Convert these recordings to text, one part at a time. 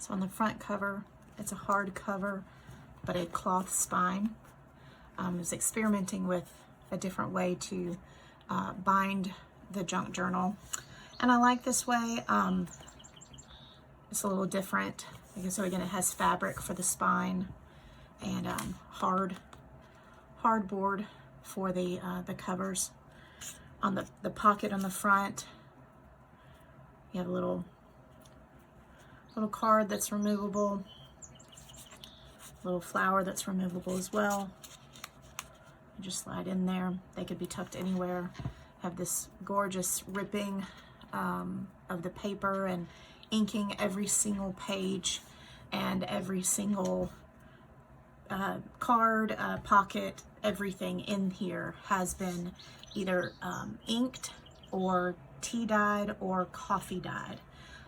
So on the front cover, it's a hard cover, but a cloth spine. I was experimenting with a different way to bind the junk journal, and I like this way. It's a little different. So again, it has fabric for the spine and hardboard for the covers. On the pocket on the front, you have a little card that's removable, little flower that's removable as well. You just slide in there. They could be tucked anywhere. Have this gorgeous ripping of the paper and inking every single page, and every single card, pocket, everything in here has been either inked or tea dyed or coffee dyed,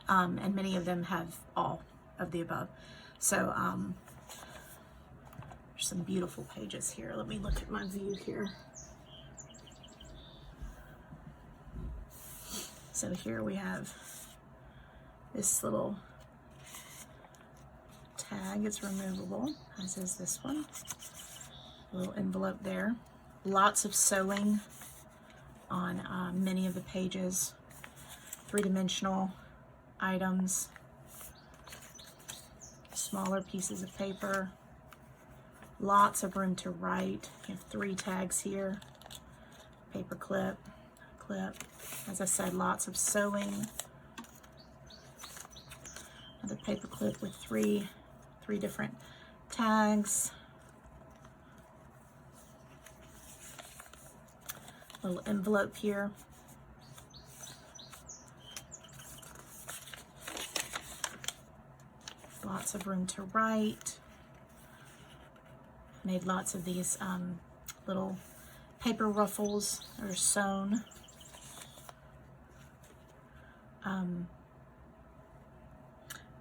and many of them have all of the above. So there's some beautiful pages here. Let me look at my view here. So here we have this little tag. It's removable, as is this one. A little envelope there. Lots of sewing on many of the pages. Three-dimensional items. Smaller pieces of paper. Lots of room to write. You have 3 tags here. Paper clip. As I said, lots of sewing. Another paper clip with three different tags. Little envelope here. Lots of room to write. Made lots of these little paper ruffles that are sewn.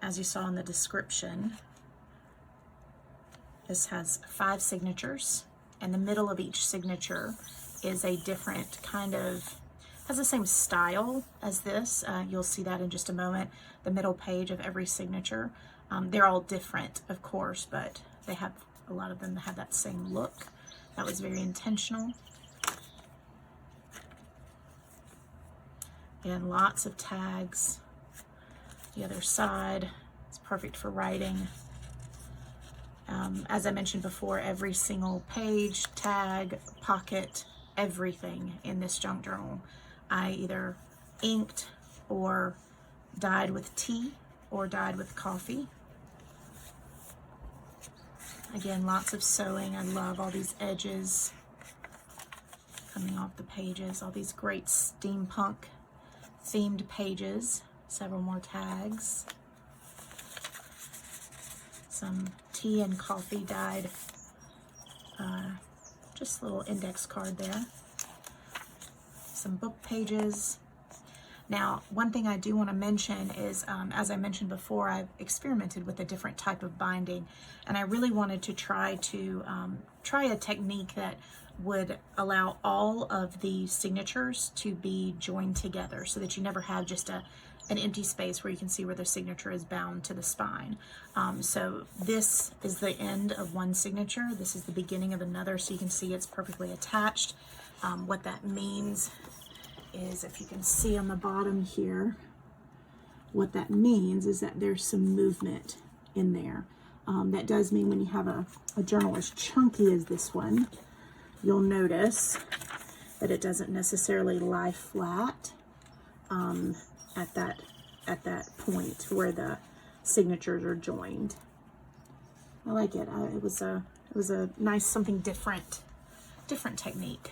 As you saw in the description, this has 5 signatures, and the middle of each signature is a different kind of, has the same style as this. You'll see that in just a moment. The middle page of every signature. They're all different, of course, but they have, a lot of them have that same look. That was very intentional. Again, lots of tags. The other side is perfect for writing. As I mentioned before, every single page, tag, pocket, everything in this junk journal, I either inked or dyed with tea or dyed with coffee. Again, lots of sewing. I love all these edges coming off the pages, all these great steampunk themed pages. Several more tags. Some tea and coffee dyed, just a little index card there. Some book pages. Now, one thing I do want to mention is, as I mentioned before, I've experimented with a different type of binding, and I really wanted to try a technique that would allow all of the signatures to be joined together, so that you never have just an empty space where you can see where the signature is bound to the spine. So this is the end of one signature. This is the beginning of another, so you can see it's perfectly attached. What that means is, if you can see on the bottom here, what that means is that there's some movement in there. That does mean when you have a journal as chunky as this one, you'll notice that it doesn't necessarily lie flat at that point where the signatures are joined. I like it. It was a nice, something different technique.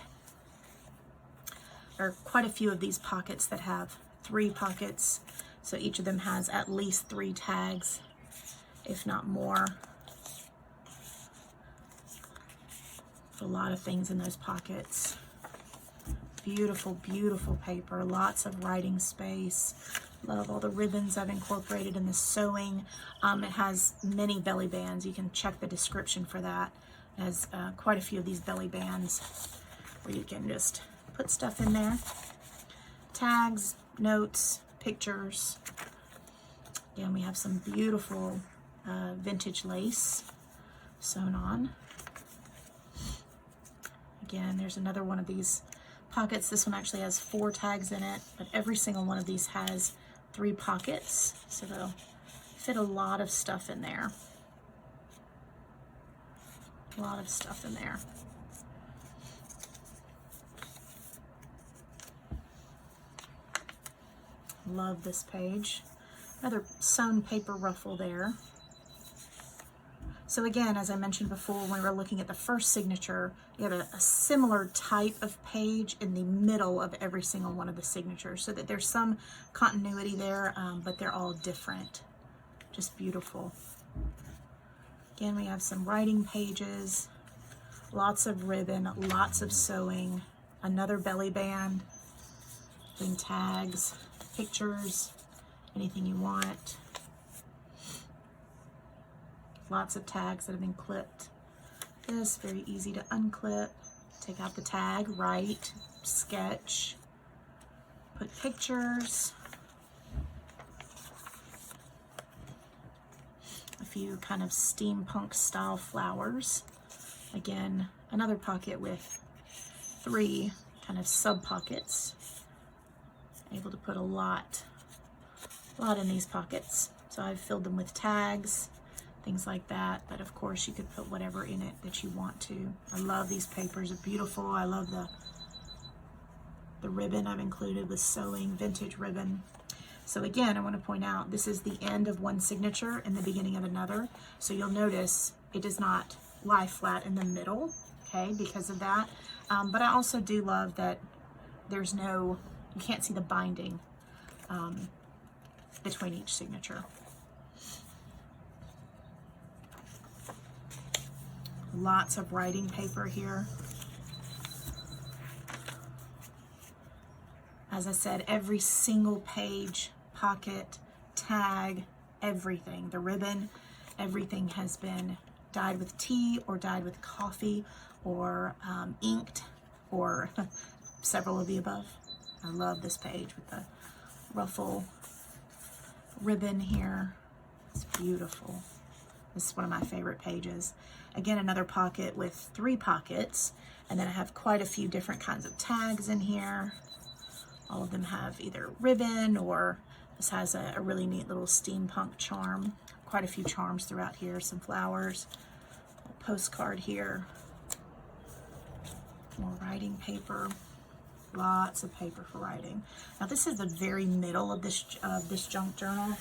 There are quite a few of these pockets that have 3 pockets, so each of them has at least 3 tags, if not more. A lot of things in those pockets. Beautiful, beautiful paper, lots of writing space. Love all the ribbons I've incorporated in the sewing. It has many belly bands. You can check the description for that. It has quite a few of these belly bands where you can just put stuff in there. Tags, notes, pictures. Again, we have some beautiful vintage lace sewn on. Again, there's another one of these pockets. This one actually has 4 tags in it, but every single one of these has 3 pockets, so they'll fit a lot of stuff in there. A lot of stuff in there. Love this page. Another sewn paper ruffle there. So again, as I mentioned before, when we were looking at the first signature, you have a similar type of page in the middle of every single one of the signatures, so that there's some continuity there, but they're all different. Just beautiful. Again, we have some writing pages, lots of ribbon, lots of sewing, another belly band, then tags, pictures, anything you want. Lots of tags that have been clipped. This, very easy to unclip. Take out the tag, write, sketch, put pictures. A few kind of steampunk style flowers. Again, another pocket with 3 kind of sub pockets. Able to put a lot in these pockets. So I've filled them with tags, things like that, but of course you could put whatever in it that you want to. I love these papers, they're beautiful. I love the ribbon I've included with sewing, vintage ribbon. So again, I want to point out this is the end of one signature and the beginning of another. So you'll notice it does not lie flat in the middle, okay, because of that. But I also do love that there's no, you can't see the binding between each signature. Lots of writing paper here. As I said, every single page, pocket, tag, everything, the ribbon, everything has been dyed with tea or dyed with coffee or inked or several of the above. I love this page with the ruffle ribbon here. It's beautiful. This is one of my favorite pages. Again, another pocket with 3 pockets, and then I have quite a few different kinds of tags in here. All of them have either ribbon, or this has a really neat little steampunk charm. Quite a few charms throughout here, some flowers, a postcard here, more writing paper, lots of paper for writing. Now this is the very middle of this junk journal,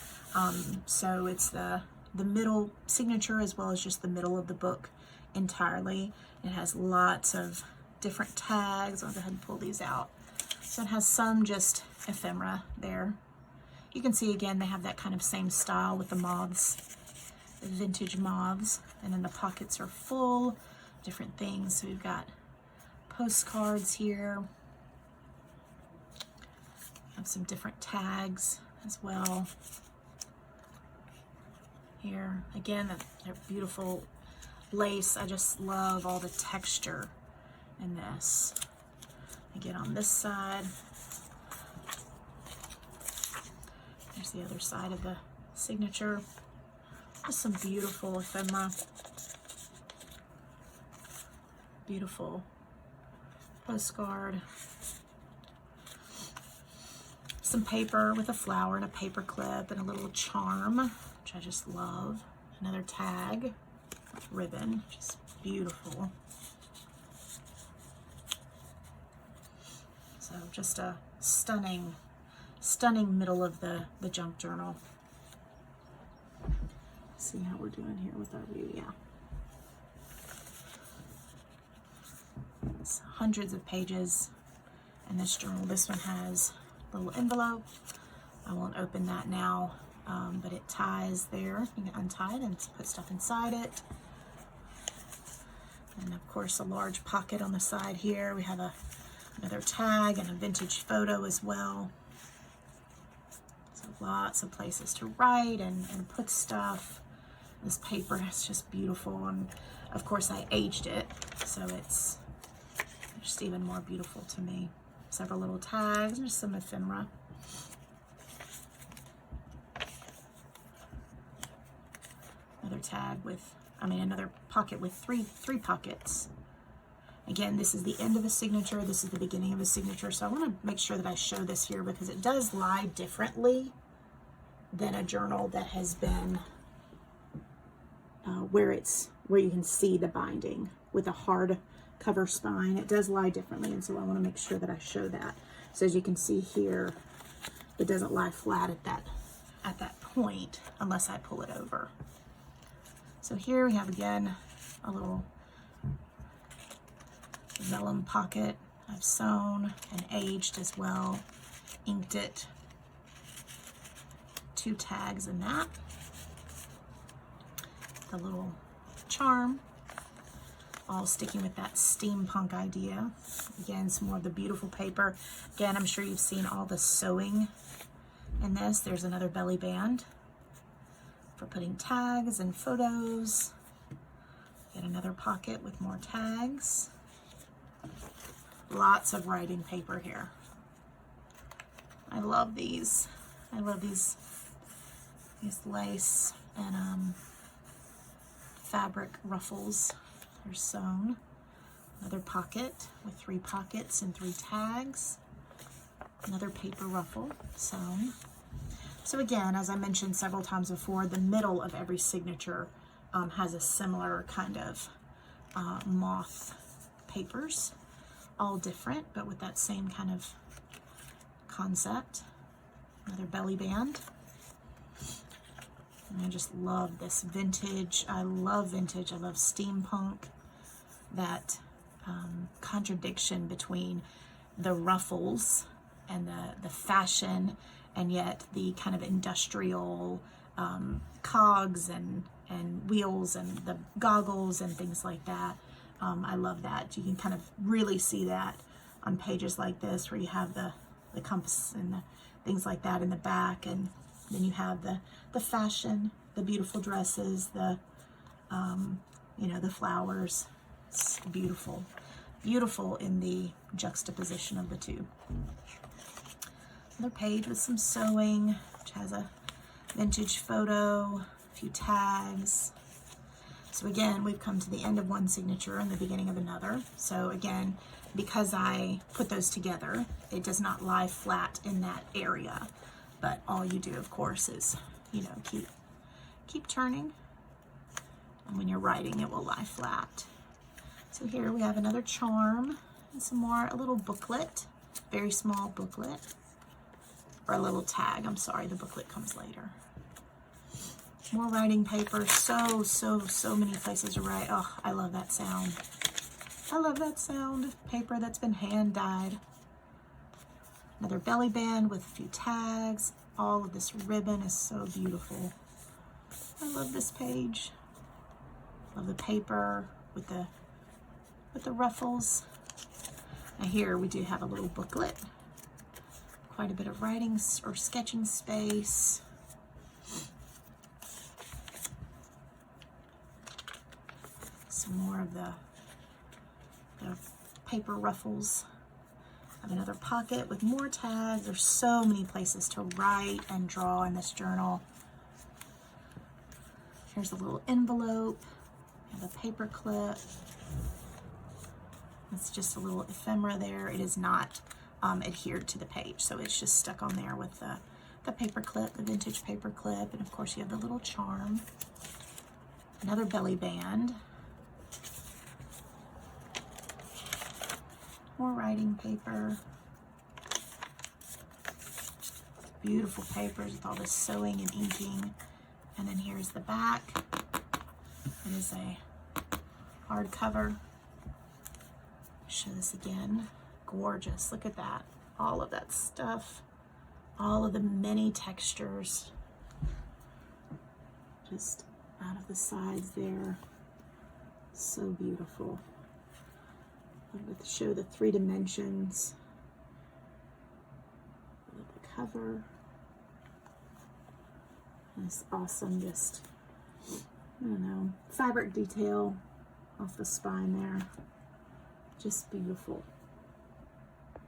so it's the middle signature as well as just the middle of the book entirely. It has lots of different tags. I'll go ahead and pull these out. So it has some just ephemera there. You can see again they have that kind of same style with the moths, the vintage moths, and then the pockets are full, different things. So we've got postcards here. Have some different tags as well. Here again, that beautiful lace. I just love all the texture in this. Again, on this side, there's the other side of the signature. Just some beautiful ephemera, beautiful postcard, some paper with a flower and a paper clip and a little charm, which I just love. Another tag, ribbon, just beautiful. So just a stunning middle of the junk journal. Let's see how we're doing here with our view. Yeah. It's hundreds of pages in this journal. This one has a little envelope. I won't open that now. But it ties there. You can untie it and put stuff inside it. And of course a large pocket on the side here. We have another tag and a vintage photo as well. So lots of places to write and put stuff. This paper is just beautiful, and of course I aged it, so it's just even more beautiful to me. Several little tags and just some ephemera. tag with, another pocket with three pockets. Again, this is the end of a signature. This is the beginning of a signature. So I want to make sure that I show this here because it does lie differently than a journal that has been where you can see the binding with a hard cover spine. It does lie differently, and so I want to make sure that I show that. So as you can see here, it doesn't lie flat at that point unless I pull it over. So here we have again a little vellum pocket. I've sewn and aged as well, inked it. 2 tags in that. The little charm, all sticking with that steampunk idea. Again, some more of the beautiful paper. Again, I'm sure you've seen all the sewing in this. There's another belly band for putting tags and photos. Get another pocket with more tags. Lots of writing paper here. I love these. I love these lace and fabric ruffles. They're sewn. Another pocket with 3 pockets and 3 tags. Another paper ruffle sewn. So again, as I mentioned several times before, the middle of every signature has a similar kind of moth papers, all different, but with that same kind of concept. Another belly band. And I just love this vintage. I love vintage. I love steampunk. That contradiction between the ruffles and the fashion, and yet the kind of industrial cogs and wheels and the goggles and things like that. I love that. You can kind of really see that on pages like this where you have the compass and the things like that in the back, and then you have the fashion, the beautiful dresses, the the flowers. It's beautiful, beautiful in the juxtaposition of the two. Another page with some sewing, which has a vintage photo, a few tags. So again, we've come to the end of one signature and the beginning of another. So again, because I put those together, it does not lie flat in that area. But all you do, of course, is, keep turning. And when you're writing, it will lie flat. So here we have another charm and some more, a little booklet, very small booklet, or a little tag. I'm sorry, the booklet comes later. More writing paper, so many places to write. Oh, I love that sound. I love that sound. Paper that's been hand dyed. Another belly band with a few tags. All of this ribbon is so beautiful. I love this page. Love the paper with the ruffles. Now here we do have a little booklet. Quite a bit of writing or sketching space. Some more of the paper ruffles. I have another pocket with more tags. There's so many places to write and draw in this journal. Here's a little envelope. I have a paper clip. It's just a little ephemera there. It is not adhered to the page, so it's just stuck on there with the paper clip, the vintage paper clip, and of course you have the little charm. Another belly band. More writing paper. Beautiful papers with all this sewing and inking. And then here's the back. It is a hardcover. Show this again. Gorgeous. Look at that. All of that stuff. All of the many textures. Just out of the sides there. So beautiful. I'm going to show the 3 dimensions of the cover. This awesome, just, I don't know, fabric detail off the spine there. Just beautiful.